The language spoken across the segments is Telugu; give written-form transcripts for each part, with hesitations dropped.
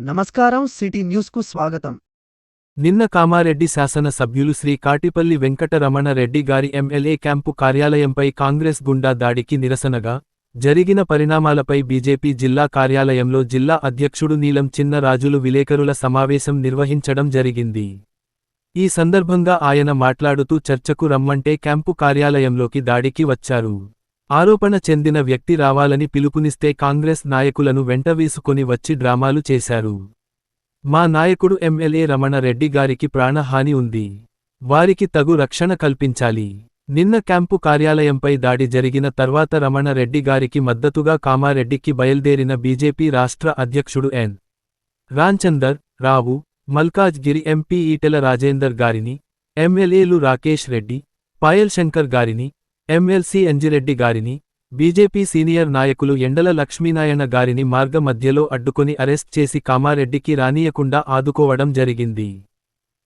నమస్కారం సిటీ న్యూస్కు స్వాగతం. నిన్న కామారెడ్డి శాసన సభ్యులు శ్రీ కాటిపల్లి వెంకటరమణ రెడ్డి గారి ఎమ్మెల్యే క్యాంపు కార్యాలయంపై కాంగ్రెస్ గుండా దాడికి నిరసనగా జరిగిన పరిణామాలపై బీజేపీ జిల్లా కార్యాలయంలో జిల్లా అధ్యక్షుడు నీలం చిన్నరాజులు విలేకరుల సమావేశం నిర్వహించడం జరిగింది. ఈ సందర్భంగా ఆయన మాట్లాడుతూ చర్చకు రమ్మంటే క్యాంపు కార్యాలయంలోకి దాడికి వచ్చారు. ఆరోపణ చెందిన వ్యక్తి రావాలని పిలుపునిస్తే కాంగ్రెస్ నాయకులను వెంటవేసుకొని వచ్చి డ్రామాలు చేశారు. మా నాయకుడు ఎమ్మెల్యే రమణ రెడ్డి గారికి ప్రాణహాని ఉంది. వారికి తగు రక్షణ కల్పించాలి. నిన్న క్యాంపు కార్యాలయంపై దాడి జరిగిన తర్వాత రమణ రెడ్డి గారికి మద్దతుగా కామారెడ్డికి బయల్దేరిన బీజేపీ రాష్ట్ర అధ్యక్షుడు ఎన్. రాంచందర్ రావు, మల్కాజ్గిరి ఎంపీ ఈటెల రాజేందర్ గారిని, ఎమ్మెల్యేలు రాకేష్ రెడ్డి, పాయల్ శంకర్ గారిని, ఎమ్మెల్సీ అంజిరెడ్డి గారిని, బీజేపీ సీనియర్ నాయకులు ఎండల లక్ష్మీనారాయణ గారిని మార్గ మధ్యలో అడ్డుకొని అరెస్ట్ చేసి కామారెడ్డికి రానీయకుండా ఆదుకోవడం జరిగింది.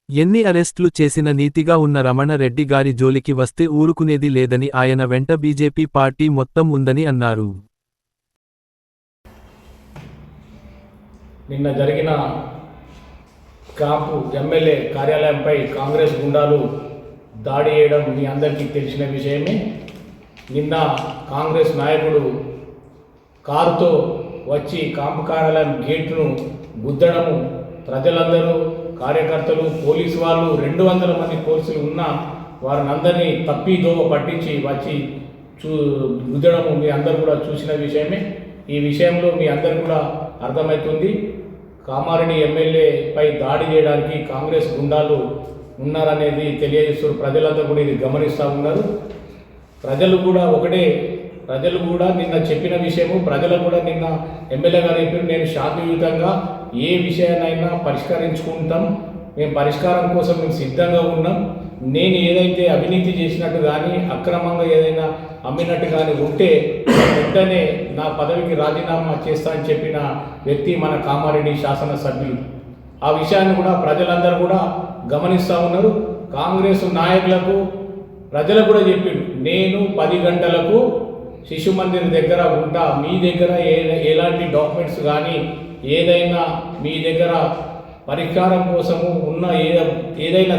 ఎన్ని అరెస్టులు చేసిన నీతిగా ఉన్న రమణ రెడ్డి గారి జోలికి వస్తే ఊరుకునేది లేదని ఆయన వెంట బీజేపీ పార్టీ మొత్తం ఉందని అన్నారు. నిన్న జరిగిన క్యాంపు ఎమ్మెల్యే కార్యాలయంపై కాంగ్రెస్ గుండాలు దాడి చేయడం మీ అందరికీ తెలిసిన విషయమే. నిన్న కాంగ్రెస్ నాయకుడు కారుతో వచ్చి క్యాంపు కార్యాలయం గేట్ను గుద్దడము, ప్రజలందరూ కార్యకర్తలు పోలీసు వాళ్ళు 200 మంది పోలీసులు ఉన్నా వారినందరినీ తప్పిదోవ పట్టించి వచ్చి గుద్దడము మీ అందరూ కూడా చూసిన విషయమే. ఈ విషయంలో మీ అందరూ కూడా అర్థమవుతుంది. కామారెడ్డి ఎమ్మెల్యేపై దాడి చేయడానికి కాంగ్రెస్ గుండాలు ఉన్నారనేది తెలియజేస్తారు. ప్రజలంతా కూడా ఇది గమనిస్తూ ఉన్నారు. ప్రజలు కూడా నిన్న చెప్పిన విషయము, ప్రజలు కూడా నిన్న ఎమ్మెల్యే గారు చెప్పారు, నేను శాంతియుతంగా ఏ విషయాన్నైనా పరిష్కరించుకుంటాం, మేము పరిష్కారం కోసం మేము సిద్ధంగా ఉన్నాం. నేను ఏదైతే అవినీతి చేసినట్టు కానీ అక్రమంగా ఏదైనా అమ్మినట్టు కానీ ఉంటే వెంటనే నా పదవికి రాజీనామా చేస్తా అని చెప్పిన వ్యక్తి మన కామారెడ్డి శాసనసభ్యులు. ఆ విషయాన్ని కూడా ప్రజలందరూ కూడా గమనిస్తూ ఉన్నారు. కాంగ్రెస్ నాయకులకు ప్రజలకు కూడా చెప్పిండు, నేను 10 గంటలకు శిశు మందిర్ దగ్గర ఉంటా, మీ దగ్గర ఎలాంటి డాక్యుమెంట్స్ కానీ ఏదైనా మీ దగ్గర పరిష్కారం కోసము ఉన్న ఏదైనా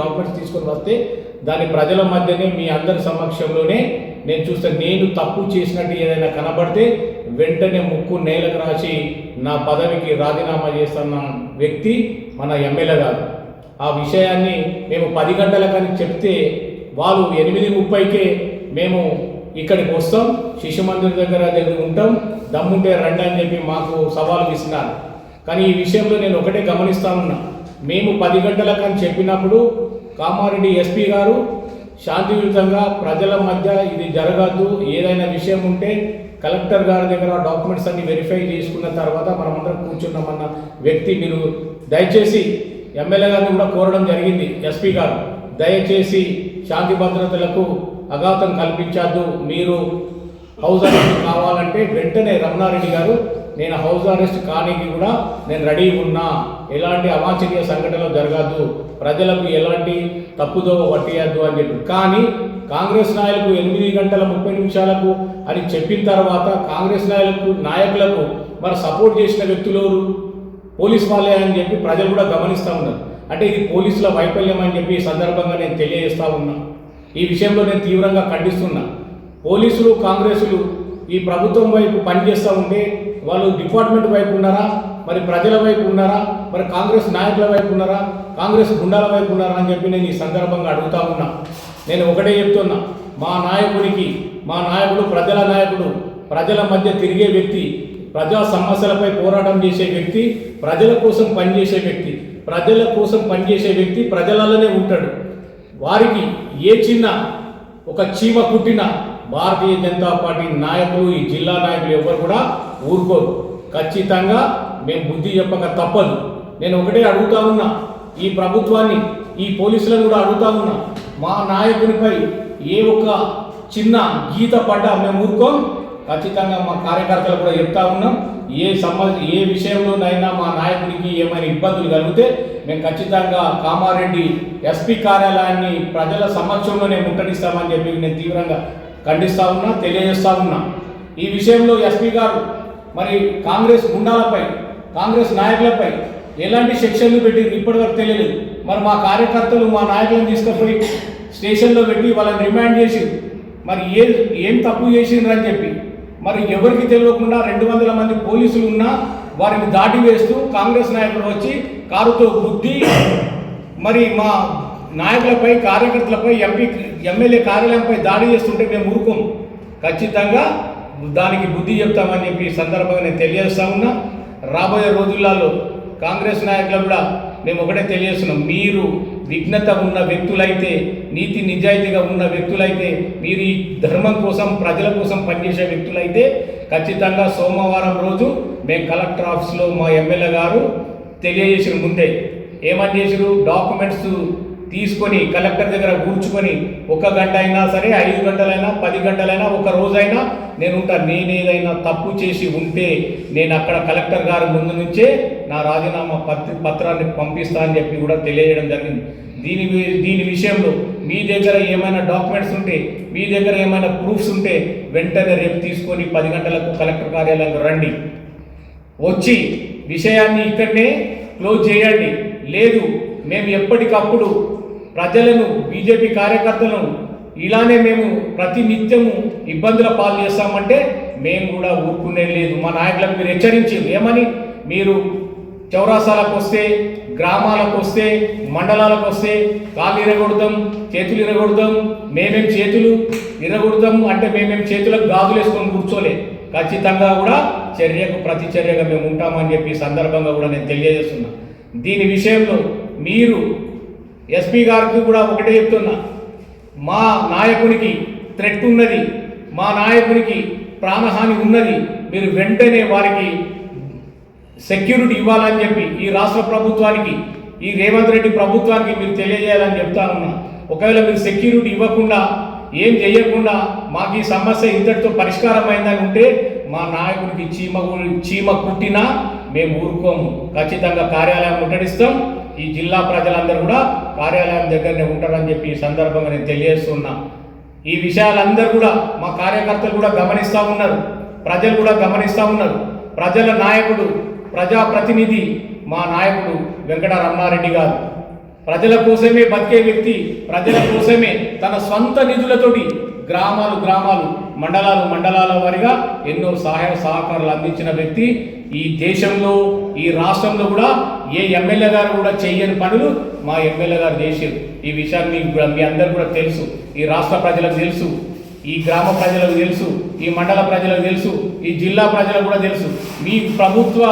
డాక్యుమెంట్స్ తీసుకొని వస్తే దాని ప్రజల మధ్యనే మీ అందరి సమక్షంలోనే నేను చూస్తాను. నేను తప్పు చేసినట్టు ఏదైనా కనబడితే వెంటనే ముక్కు నేలకు రాసి నా పదవికి రాజీనామా చేస్తున్న వ్యక్తి మన ఎమ్మెల్యే గారు. ఆ విషయాన్ని మేము 10 గంటలకని చెప్తే వాళ్ళు 8:30కే మేము ఇక్కడికి వస్తాం, శిశు మందిర్ దగ్గర ఉంటాం, దమ్ముంటే రండి అని చెప్పి మాకు సవాలు ఇస్తున్నారు. కానీ ఈ విషయంలో నేను ఒకటే గమనిస్తా ఉన్నా, మేము 10 గంటలకని చెప్పినప్పుడు కామారెడ్డి ఎస్పీ గారు శాంతియుతంగా ప్రజల మధ్య ఇది జరగద్దు, ఏదైనా విషయం ఉంటే కలెక్టర్ గారి దగ్గర డాక్యుమెంట్స్ అన్ని వెరిఫై చేసుకున్న తర్వాత మనమందరం కూర్చున్నామన్న వ్యక్తి. మీరు దయచేసి ఎమ్మెల్యే గారిని కూడా కోరడం జరిగింది, ఎస్పీ గారు దయచేసి శాంతి భద్రతలకు అఘాతం కల్పించద్దు, మీరు హౌస్ అరెస్ట్ కావాలంటే వెంటనే రమణారెడ్డి గారు నేను హౌస్ అరెస్ట్ కానికి కూడా నేను రెడీ ఉన్నా, ఎలాంటి అవాంఛనీయ సంఘటనలు జరగద్దు, ప్రజలకు ఎలాంటి తప్పుదోవ పట్టియద్దు అని చెప్పి. కానీ కాంగ్రెస్ నాయకులు 8:30 అని చెప్పిన తర్వాత కాంగ్రెస్ నాయకులకు మరి సపోర్ట్ చేసిన వ్యక్తులు పోలీస్ వాళ్ళే అని చెప్పి ప్రజలు కూడా గమనిస్తూ ఉన్నారు. అంటే ఇది పోలీసుల వైఫల్యం అని చెప్పి ఈ సందర్భంగా నేను తెలియజేస్తూ ఉన్నా. ఈ విషయంలో నేను తీవ్రంగా ఖండిస్తున్నా. పోలీసులు కాంగ్రెసులు ఈ ప్రభుత్వం వైపు పనిచేస్తూ ఉంటే వాళ్ళు డిపార్ట్మెంట్ వైపు ఉన్నారా, మరి ప్రజల వైపు ఉన్నారా, మరి కాంగ్రెస్ నాయకుల వైపు ఉన్నారా, కాంగ్రెస్ గుండాల వైపు ఉన్నారా అని చెప్పి నేను ఈ సందర్భంగా అడుగుతా ఉన్నా. నేను ఒకటే చెప్తున్నా, మా నాయకుడు ప్రజల నాయకుడు, ప్రజల మధ్య తిరిగే వ్యక్తి, ప్రజా సమస్యలపై పోరాటం చేసే వ్యక్తి, ప్రజల కోసం పనిచేసే వ్యక్తి ప్రజలలోనే ఉంటాడు. వారికి ఏ చిన్న ఒక చీమ కుట్టిన భారతీయ జనతా పార్టీ నాయకులు, ఈ జిల్లా నాయకులు ఎవరు కూడా ఊరుకోరు. ఖచ్చితంగా మేము బుద్ధి చెప్పక తప్పదు. నేను ఒకటే అడుగుతా ఉన్నా, ఈ ప్రభుత్వాన్ని, ఈ పోలీసులను కూడా అడుగుతా ఉన్నా, మా నాయకునిపై ఏ ఒక్క చిన్న గీత పడ్డా మేము ఊరుకోం. ఖచ్చితంగా మా కార్యకర్తలు కూడా చెప్తా ఉన్నాం, ఏ విషయంలోనైనా మా నాయకుడికి ఏమైనా ఇబ్బందులు కలిగితే మేము ఖచ్చితంగా కామారెడ్డి ఎస్పీ కార్యాలయాన్ని ప్రజల సమక్షంలోనే ముట్టడిస్తామని చెప్పి నేను తీవ్రంగా ఖండిస్తూ ఉన్నా, తెలియజేస్తూ ఉన్నా. ఈ విషయంలో ఎస్పీ గారు మరి కాంగ్రెస్ గుండాలపై కాంగ్రెస్ నాయకులపై ఎలాంటి సెక్షన్లు పెట్టి ఇప్పటివరకు తెలియలేదు. మరి మా కార్యకర్తలు మా నాయకులను తీసుకుపోయి స్టేషన్లో పెట్టి వాళ్ళని రిమాండ్ చేసి మరి ఏం తప్పు చేసిండ్రు అని చెప్పి మరి ఎవరికి తెలియకుండా 200 మంది పోలీసులు ఉన్నా వారిని దాటి వేస్తూ కాంగ్రెస్ నాయకులు వచ్చి కారుతో గుద్ది మరి మా నాయకులపై కార్యకర్తలపై ఎమ్మెల్యే కార్యాలయంపై దాడి చేస్తుంటే మేము ఊరుకోం, ఖచ్చితంగా దానికి బుద్ధి చెప్తామని చెప్పి సందర్భంగా నేను తెలియజేస్తా ఉన్నా. రాబోయే రోజులలో కాంగ్రెస్ నాయకులు కూడా మేము ఒకటే తెలియజేస్తున్నాం, మీరు విఘ్నత ఉన్న వ్యక్తులైతే, నీతి నిజాయితీగా ఉన్న వ్యక్తులైతే, మీరు ఈ ధర్మం కోసం ప్రజల కోసం పనిచేసే వ్యక్తులైతే ఖచ్చితంగా సోమవారం రోజు మేము కలెక్టర్ ఆఫీస్లో మా ఎమ్మెల్యే గారు తెలియజేసిన ముందే ఏమని చేసారు, డాక్యుమెంట్స్ తీసుకొని కలెక్టర్ దగ్గర కూర్చుకొని 1 గంట అయినా సరే 5 గంటలైనా 10 గంటలైనా 1 రోజైనా నేను ఉంటాను. నేను ఏదైనా తప్పు చేసి ఉంటే నేను అక్కడ కలెక్టర్ గారి ముందు నుంచే నా రాజీనామా పత్రాన్ని పంపిస్తా అని చెప్పి కూడా తెలియజేయడం జరిగింది. దీని విషయంలో మీ దగ్గర ఏమైనా డాక్యుమెంట్స్ ఉంటే, మీ దగ్గర ఏమైనా ప్రూఫ్స్ ఉంటే వెంటనే రేపు తీసుకొని 10 గంటలకు కలెక్టర్ కార్యాలయంలో రండి, వచ్చి విషయాన్ని ఇక్కడనే క్లోజ్ చేయండి. లేదు మేము ఎప్పటికప్పుడు ప్రజలను, బీజేపీ కార్యకర్తలను ఇలానే మేము ప్రతి నిత్యము ఇబ్బందుల పాలు చేస్తామంటే మేము కూడా ఊరుకునే లేదు. మా నాయకులకు మీరు హెచ్చరించారు ఏమని, మీరు చౌరాసాలకు వస్తే, గ్రామాలకు వస్తే, మండలాలకు వస్తే కాళ్ళు ఇరగొడతాం, చేతులు ఇరగొడతాం, మేమేం చేతులు ఇరగొడతాం అంటే మేమేం చేతులకు గాజులు వేసుకొని కూర్చోలే, ఖచ్చితంగా కూడా చర్యకు ప్రతి చర్యగా మేము ఉంటామని చెప్పి సందర్భంగా కూడా నేను తెలియజేస్తున్నా. దీని విషయంలో మీరు ఎస్పీ గారికి కూడా ఒకటే చెప్తున్నా, మా నాయకునికి థ్రెట్ ఉన్నది, మా నాయకునికి ప్రాణహాని ఉన్నది, మీరు వెంటనే వారికి సెక్యూరిటీ ఇవ్వాలని చెప్పి ఈ రాష్ట్ర ప్రభుత్వానికి, ఈ రేవంత్ రెడ్డి ప్రభుత్వానికి మీరు తెలియజేయాలని చెప్తా ఉన్నా. ఒకవేళ మీరు సెక్యూరిటీ ఇవ్వకుండా ఏం చేయకుండా మాకు ఈ సమస్య ఇంతటితో పరిష్కారం అయిందని ఉంటే మా నాయకుడికి చీమ కుట్టినా మేము ఊరుకోము, ఖచ్చితంగా కార్యాలయం ముట్టడిస్తాం. ఈ జిల్లా ప్రజలందరూ కూడా కార్యాలయం దగ్గరనే ఉంటారని చెప్పి ఈ సందర్భంగా నేను తెలియజేస్తున్నా. ఈ విషయాలందరూ కూడా మా కార్యకర్తలు కూడా గమనిస్తూ ఉన్నారు, ప్రజలు కూడా గమనిస్తూ ఉన్నారు. ప్రజల నాయకుడు, ప్రజాప్రతినిధి మా నాయకుడు వెంకట రమణారెడ్డి గారు ప్రజల కోసమే బతికే వ్యక్తి, ప్రజల కోసమే తన స్వంత నిధులతోటి గ్రామాలు మండలాల వారిగా ఎన్నో సహాయ సహకారాలు అందించిన వ్యక్తి. ఈ దేశంలో, ఈ రాష్ట్రంలో కూడా ఏ ఎమ్మెల్యే గారు కూడా చేయని పనులు మా ఎమ్మెల్యే గారు చేశారు. ఈ విషయాన్ని మీ అందరూ కూడా తెలుసు, ఈ రాష్ట్ర ప్రజలకు తెలుసు, ఈ గ్రామ ప్రజలకు తెలుసు, ఈ మండల ప్రజలకు తెలుసు, ఈ జిల్లా ప్రజలకు కూడా తెలుసు, మీ ప్రభుత్వ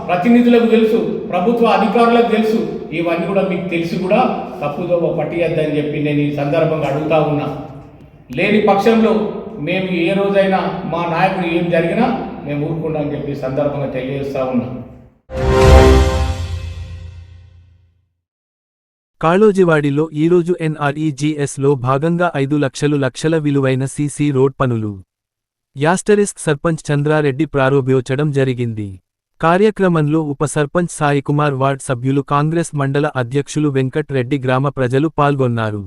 ప్రతినిధులకు తెలుసు, ప్రభుత్వ అధికారులకు తెలుసు. ఇవన్నీ కూడా మీకు తెలిసి కూడా తప్పుదోవ పట్టియద్దని చెప్పి నేను ఈ సందర్భంగా అడుగుతా ఉన్నా. లేని పక్షంలో మేము ఏ రోజైనా మా నాయకుడు ఏం జరిగినా మేము ఊరుకుంటామని చెప్పి సందర్భంగా తెలియజేస్తా ఉన్నా. కాళోజివాడిలో ఈరోజు NREGSలో భాగంగా 5 లక్షల విలువైన సీసీ రోడ్ పనులు యాస్టరిస్క్ సర్పంచ్ చంద్రారెడ్డి ప్రారంభించడం జరిగింది. కార్యక్రమంలో ఉప సర్పంచ్ సాయికుమార్, వార్డ్ సభ్యులు, కాంగ్రెస్ మండల అధ్యక్షులు వెంకట్ రెడ్డి, గ్రామ ప్రజలు పాల్గొన్నారు.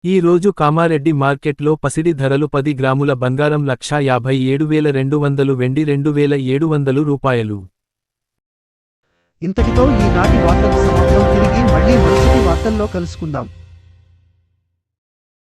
ఈ రోజు కామారెడ్డి మార్కెట్లో పసిడి ధరలు 10 గ్రాముల బంగారం 1,57,200, వెండి 2,700 రూపాయలు. ఇంతటితో ఈనాటి వార్తలు సమాప్తం. తిరిగి మళ్ళీ మరుసటి వార్తల్లో కలుసుకుందాం.